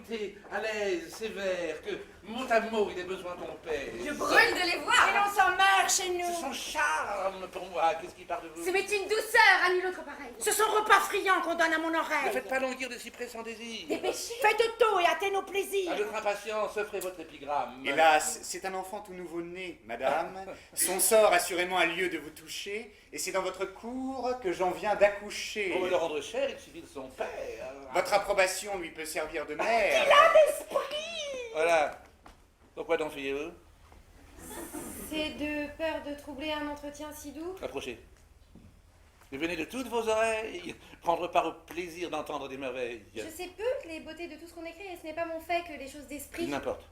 écoutez, à l'aise, sévère, que mot à mot il ait besoin qu'on pèse. Je brûle de les voir. Et l'on s'en meurt chez nous. C'est son charme pour moi, qu'est-ce qui part de vous? C'est mais une douceur à nul autre pareil. Ce sont repas friands qu'on donne à mon Ne oreille. faites pas languir de cyprès sans désir. Dépêchez. Faites tôt et hâtez nos plaisirs. À votre impatience, offrez votre épigramme. Hélas, c'est un enfant tout nouveau-né, madame. Son sort assurément a lieu de vous toucher, et c'est dans votre cour que j'en viens d'accoucher. Pour me le rendre cher, il suffit de son père. Votre approbation lui peut servir de mère. Voilà. Pourquoi donc fuyez-vous? C'est de peur de troubler un entretien si doux. Approchez. Et venez de toutes vos oreilles prendre part au plaisir d'entendre des merveilles. Je sais peu les beautés de tout ce qu'on écrit, et ce n'est pas mon fait que les choses d'esprit. N'importe.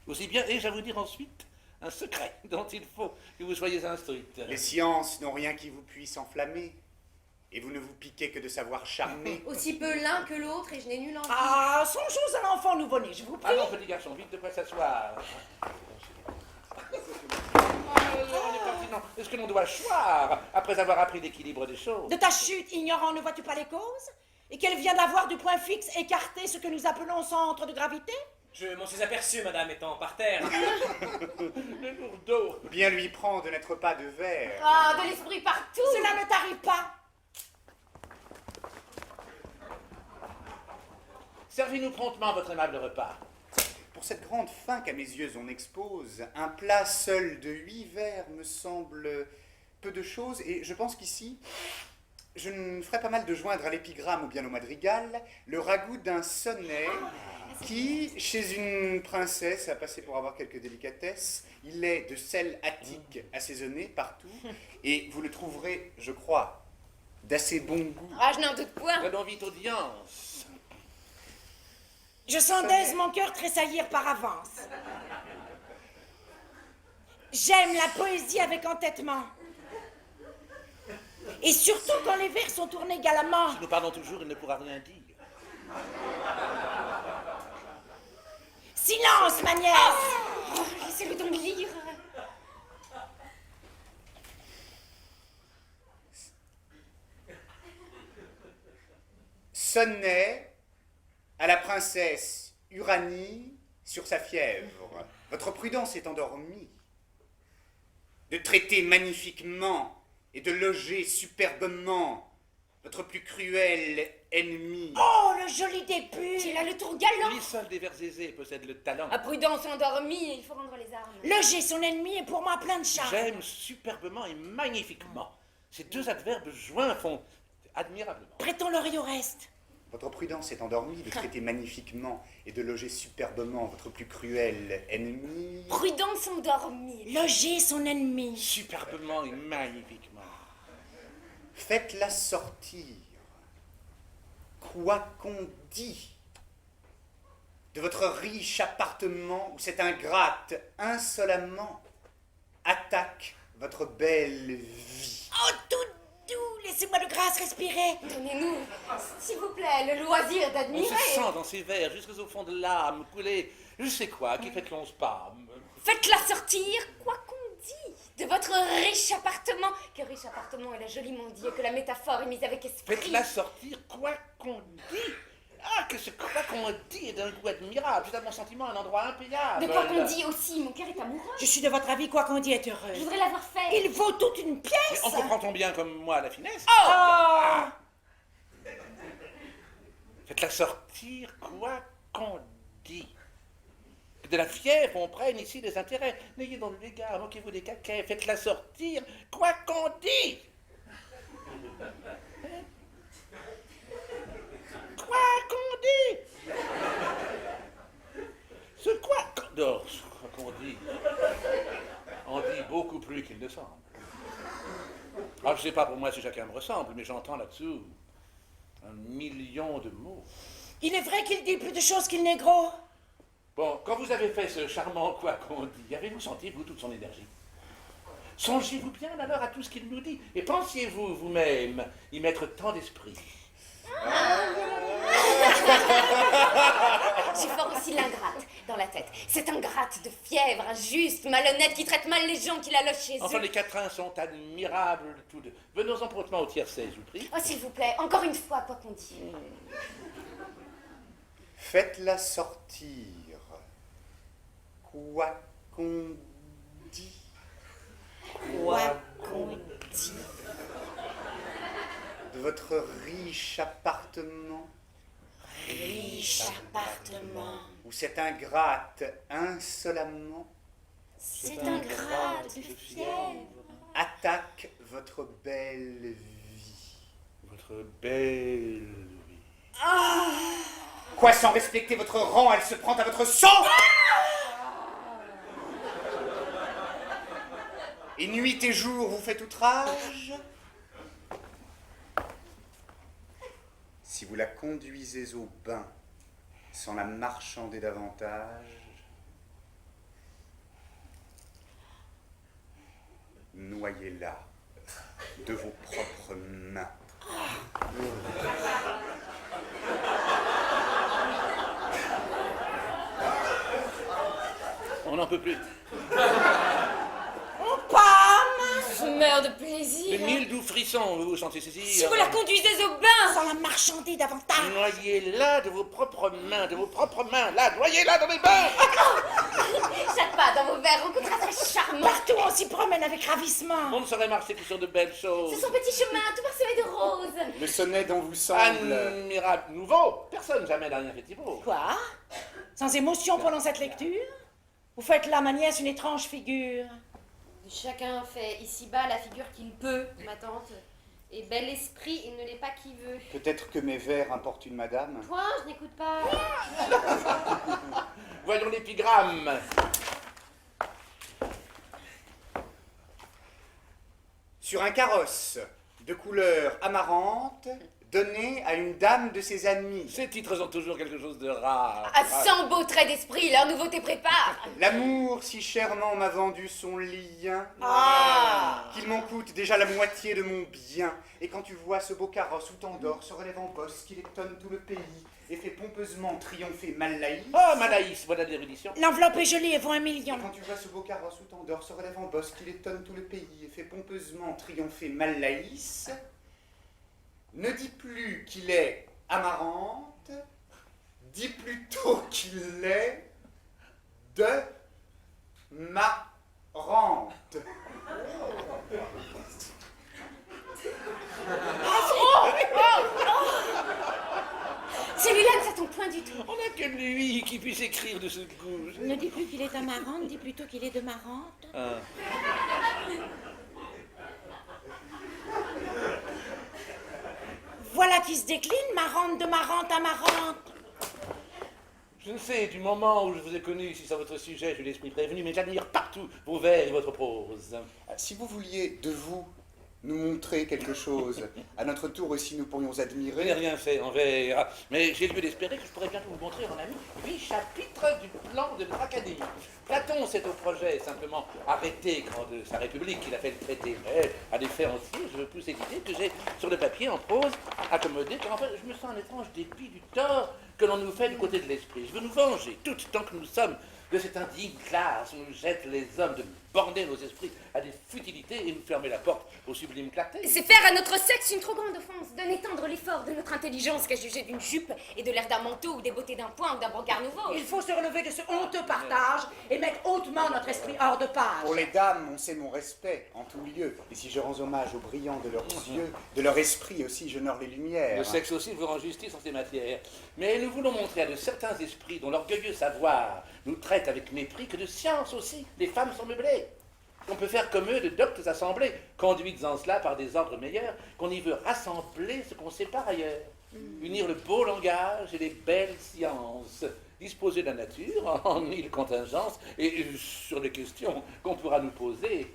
Aussi bien, et j'à vous dire ensuite, un secret dont il faut que vous soyez instruite. Les sciences n'ont rien qui vous puisse enflammer, et vous ne vous piquez que de savoir charmer. Aussi peu l'un que l'autre, et je n'ai nulle envie. Ah, songeons à l'enfant nouveau-né, je vous prie. Allons, petit garçon, vite de quoi s'asseoir. On est pertinent. Est-ce que l'on doit choir après avoir appris l'équilibre des choses? De ta chute, ignorant, ne vois-tu pas les causes? Et qu'elle vient d'avoir du point fixe écarté ce que nous appelons centre de gravité? Je m'en suis aperçu, madame, étant par terre. Le lourdeau. Bien lui prend de n'être pas de verre. Ah, de l'esprit partout. Cela ne t'arrive pas. Servez-nous promptement votre aimable repas. Pour cette grande faim qu'à mes yeux on expose, un plat seul de 8 vers me semble peu de choses, et je pense qu'ici, je ne ferais pas mal de joindre à l'épigramme ou bien au madrigal le ragoût d'un sonnet qui, chez une princesse, a passé pour avoir quelques délicatesses. Il est de sel attique assaisonné partout, et vous le trouverez, je crois, d'assez bon goût. Ah, je n'en doute point. Prenons vite audience. Je sens d'aise mon cœur tressaillir par avance. J'aime la poésie avec entêtement. Et surtout quand les vers sont tournés galamment. Si nous parlons toujours, il ne pourra rien dire. Silence, ma nièce! Laissez-le donc lire. Sonnet à la princesse Uranie sur sa fièvre. Votre prudence est endormie. De traiter magnifiquement et de loger superbement votre plus cruel ennemi. Oh, le joli début! Il a le tour galant. Lui seul des vers aisés possède le talent. À prudence endormie, il faut rendre les armes. Loger son ennemi est pour moi plein de charme. J'aime superbement et magnifiquement. Ces deux adverbes joints font admirablement. Prêtons l'oreille au reste. Votre prudence est endormie de traiter magnifiquement et de loger superbement votre plus cruel ennemi. Prudence endormie. Loger son ennemi. Superbement et magnifiquement. Faites-la sortir, quoi qu'on dit, de votre riche appartement où cette ingrate insolemment attaque votre belle vie. Oh, tout doux, laissez-moi de grâce respirer. Donnez-nous, s'il vous plaît, le loisir On d'admirer. se sent dans ces vers jusqu'au fond de l'âme couler, je sais quoi, qui fait que l'on se pâme. Faites-la sortir, quoi qu'on dit, de votre riche appartement. Que riche appartement, elle a joliment dit, et que la métaphore est mise avec esprit. Faites-la sortir, quoi qu'on dit. Ah, que ce quoi qu'on dit est d'un goût admirable. C'est à mon sentiment un endroit impayable. De quoi qu'on dit aussi, mon cœur est amoureux. Je suis de votre avis, quoi qu'on dit est heureux. Je voudrais l'avoir fait. Il vaut toute une Mais pièce. on comprend-on bien comme moi la finesse? Oh! Faites-la sortir, quoi qu'on dit. Que de la fièvre, on prenne ici des intérêts. N'ayez donc l'égard, moquez-vous des caquets. Faites-la sortir, quoi qu'on dit. Quoi qu'on dit. Ce quoi qu'on... Non, ce quoi qu'on dit. On dit beaucoup plus qu'il ne semble. Alors, je sais pas pour moi si chacun me ressemble, mais j'entends là-dessous 1 million de mots. Il est vrai qu'il dit plus de choses qu'il n'est gros. Bon, quand vous avez fait ce charmant quoi qu'on dit, avez-vous senti, vous, toute son énergie? Songez-vous bien alors à tout ce qu'il nous dit, et pensiez-vous vous-même y mettre tant d'esprit? J'ai fort aussi l'ingrate dans la tête. Cette ingrate de fièvre, injuste, malhonnête, qui traite mal les gens qui la logent chez eux. Enfin, les quatrains sont admirables tous deux. Venons-en promptement au tiercé, je vous prie. Oh, s'il vous plaît, encore une fois, quoi qu'on dit. Faites-la sortir. Quoi qu'on dit. Quoi qu'on dit. De votre riche appartement, Riche appartement. où cette ingrate insolemment C'est un gras de fièvre. attaque votre belle vie. Votre belle vie. Quoi, sans respecter votre rang, elle se prend à votre sang? Et nuit et jour, vous faites outrage? Si vous la conduisez au bain sans la marchander davantage, noyez-la de vos propres mains. On n'en peut plus. Je meurs de plaisir. De mille doux frissons, vous vous sentez saisir. Si vous la conduisez au bain. Sans la marchander davantage. Noyez-la de vos propres mains, là, noyez-la dans les bains. Chaque pas dans vos verres rencontre très charmant. Partout on s'y promène avec ravissement. On ne saurait marcher que sur de belles choses. C'est son petit chemin tout parsemé de roses. Le sonnet dont vous semble... Admirable, nouveau. Personne jamais n'a rien fait de beau. Quoi? Sans émotion pendant cette lecture? Vous faites là, ma nièce, une étrange figure. Chacun fait ici-bas la figure qu'il peut, ma tante. Et bel esprit, il ne l'est pas qui veut. Peut-être que mes vers importunent madame. Point, je n'écoute pas. Voyons l'épigramme. Sur un carrosse de couleur amarante, donné à une dame de ses amies. Ces titres ont toujours quelque chose de rare. À 100 beaux traits d'esprit, leur nouveauté prépare. L'amour si chèrement m'a vendu son lien, qu'il m'en coûte déjà la moitié de mon bien. Et quand tu vois ce beau carrosse où t'endors, se relève en bosse, qu'il étonne tout le pays, et fait pompeusement triompher Malaïs. Oh, Malaïs, voilà de l'érudition. L'enveloppe est gelée et vaut 1 million. Quand tu vois ce beau carrosse où t'endors, se relève en bosse, qu'il étonne tout le pays, et fait pompeusement triompher Malaïs, ne dis plus qu'il est amarante, dis plutôt qu'il est de ma rente. Celui-là ne s'attend point du tout. On n'a que lui qui puisse écrire de ce goût. Ne dis plus qu'il est amarante, dis plutôt qu'il est de marante. Ah. Voilà qui se décline, marante de marante à marante. Je ne sais, du moment où je vous ai connu, si c'est votre sujet, j'ai l'esprit prévenu, mais j'admire partout vos vers et votre prose. Si vous vouliez de vous nous montrer quelque chose, à notre tour aussi nous pourrions Je n'ai admirer. rien fait en vers, mais j'ai lieu d'espérer que je pourrais bientôt vous montrer en ami 8 chapitres du plan de notre académie. Platon s'est au projet simplement arrêté quand de sa République il a fait le traité. Mais à des faits entiers, je veux plus l'idée que j'ai sur le papier en prose accommodé, car en fait je me sens un étrange dépit du tort que l'on nous fait du côté de l'esprit. Je veux nous venger, toutes tant que nous sommes de cette indigne classe où nous jette les hommes de borner nos esprits à des futilités et nous fermer la porte aux sublimes clartés. C'est faire à notre sexe une trop grande offense de n'étendre l'effort de notre intelligence qu'à juger d'une jupe et de l'air d'un manteau ou des beautés d'un poing ou d'un brancard nouveau. Il faut se relever de ce honteux partage et mettre hautement notre esprit hors de page. Pour les dames, on sait mon respect en tout lieu. Et si je rends hommage au brillant de leurs yeux, de leur esprit aussi, j'honore les lumières. Le sexe aussi vous rend justice en ces matières. Mais nous voulons montrer à de certains esprits dont l'orgueilleux savoir nous traite avec mépris que de science aussi, les femmes sont meublées. On peut faire comme eux de doctes assemblées, conduites en cela par des ordres meilleurs, qu'on y veut rassembler ce qu'on sait par ailleurs. Unir le beau langage et les belles sciences, disposer de la nature en mille contingences et sur les questions qu'on pourra nous poser.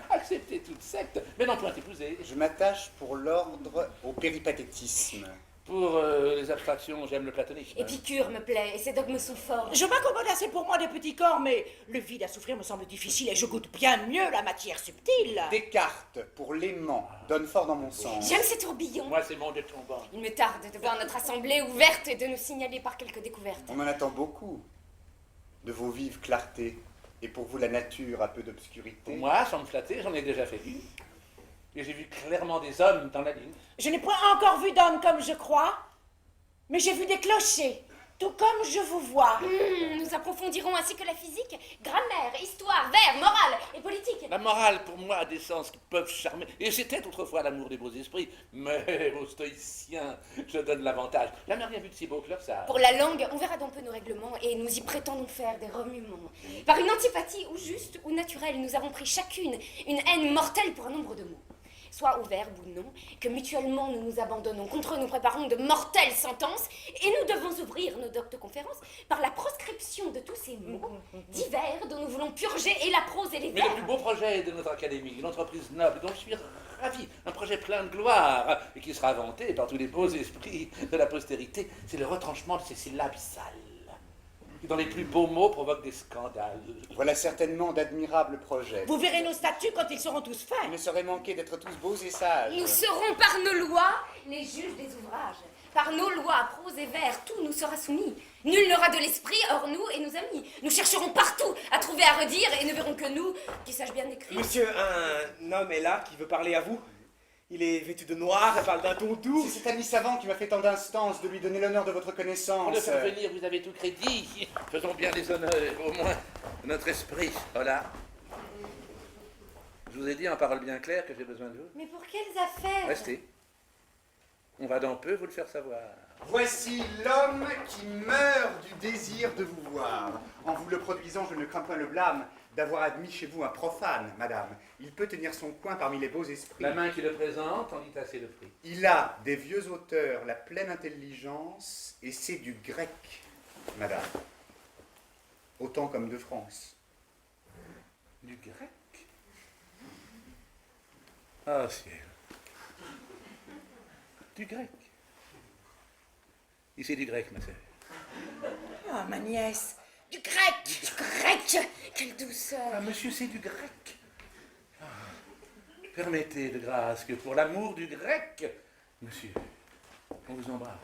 Accepter toute secte, mais non point épouser. Je m'attache pour l'ordre au péripatétisme. Pour les abstractions, j'aime le platonisme. Épicure me plaît et ses dogmes sont forts. Je m'accommode assez pour moi des petits corps, mais le vide à souffrir me semble difficile et je goûte bien mieux la matière subtile. Descartes, pour l'aimant, donne fort dans mon sens. J'aime ces tourbillons. Moi, c'est mon de tombant. Il me tarde de voir notre assemblée ouverte et de nous signaler par quelques découvertes. On en attend beaucoup de vos vives clartés. Et pour vous, la nature a peu d'obscurité. Pour moi, sans me flatter, j'en ai déjà fait une. Et j'ai vu clairement des hommes dans la ligne. Je n'ai point encore vu d'hommes comme je crois, mais j'ai vu des clochers, tout comme je vous vois. Nous approfondirons ainsi que la physique, grammaire, histoire, vers, morale et politique. La morale, pour moi, a des sens qui peuvent charmer. Et c'était autrefois l'amour des beaux esprits. Mais aux stoïciens, je donne l'avantage. Jamais rien vu de si beau que ça. Pour la langue, on verra d'un peu nos règlements et nous y prétendons faire des remuements. Par une antipathie ou juste ou naturelle, nous avons pris chacune une haine mortelle pour un nombre de mots. Soit au verbe ou non, que mutuellement nous nous abandonnons, contre nous préparons de mortelles sentences, et nous devons ouvrir nos doctes conférences par la proscription de tous ces mots divers dont nous voulons purger et la prose et les Mais le vers. plus beau projet de notre académie, une entreprise noble dont je suis ravi, un projet plein de gloire et qui sera vanté par tous les beaux esprits de la postérité, c'est le retranchement de ces syllabes sales, qui dans les plus beaux mots provoquent des scandales. Voilà certainement d'admirables projets. Vous verrez nos statuts quand ils seront tous faits. Il ne saurait manquer d'être tous beaux et sages. Nous serons par nos lois les juges des ouvrages. Par nos lois, prose et vers, tout nous sera soumis. Nul n'aura de l'esprit hors nous et nos amis. Nous chercherons partout à trouver à redire et ne verrons que nous qui sachent bien écrire. Monsieur, un homme est là qui veut parler à vous. Il est vêtu de noir et parle d'un ton doux. C'est cet ami savant qui m'a fait tant d'instances de lui donner l'honneur de votre Pour connaissance. le faire venir, vous avez tout crédit. Faisons bien les honneurs, au moins, de notre esprit. Voilà. Je vous ai dit en paroles bien claires que j'ai besoin de vous. Mais pour quelles affaires? Restez. On va dans peu vous le faire savoir. Voici l'homme qui meurt du désir de vous voir. En vous le produisant, je ne crains point le blâme d'avoir admis chez vous un profane, madame. Il peut tenir son coin parmi les beaux esprits. La main qui le présente en dit assez le prix. Il a des vieux auteurs la pleine intelligence, et c'est du grec, madame. Autant comme de France. Du grec. Ah, ciel. Du grec. Ici du grec, ma sœur. Ah, ma nièce, du grec. Du grec! Quelle douceur! Ah, monsieur, c'est du grec. Ah, permettez de grâce que pour l'amour du grec, monsieur, on vous embrasse.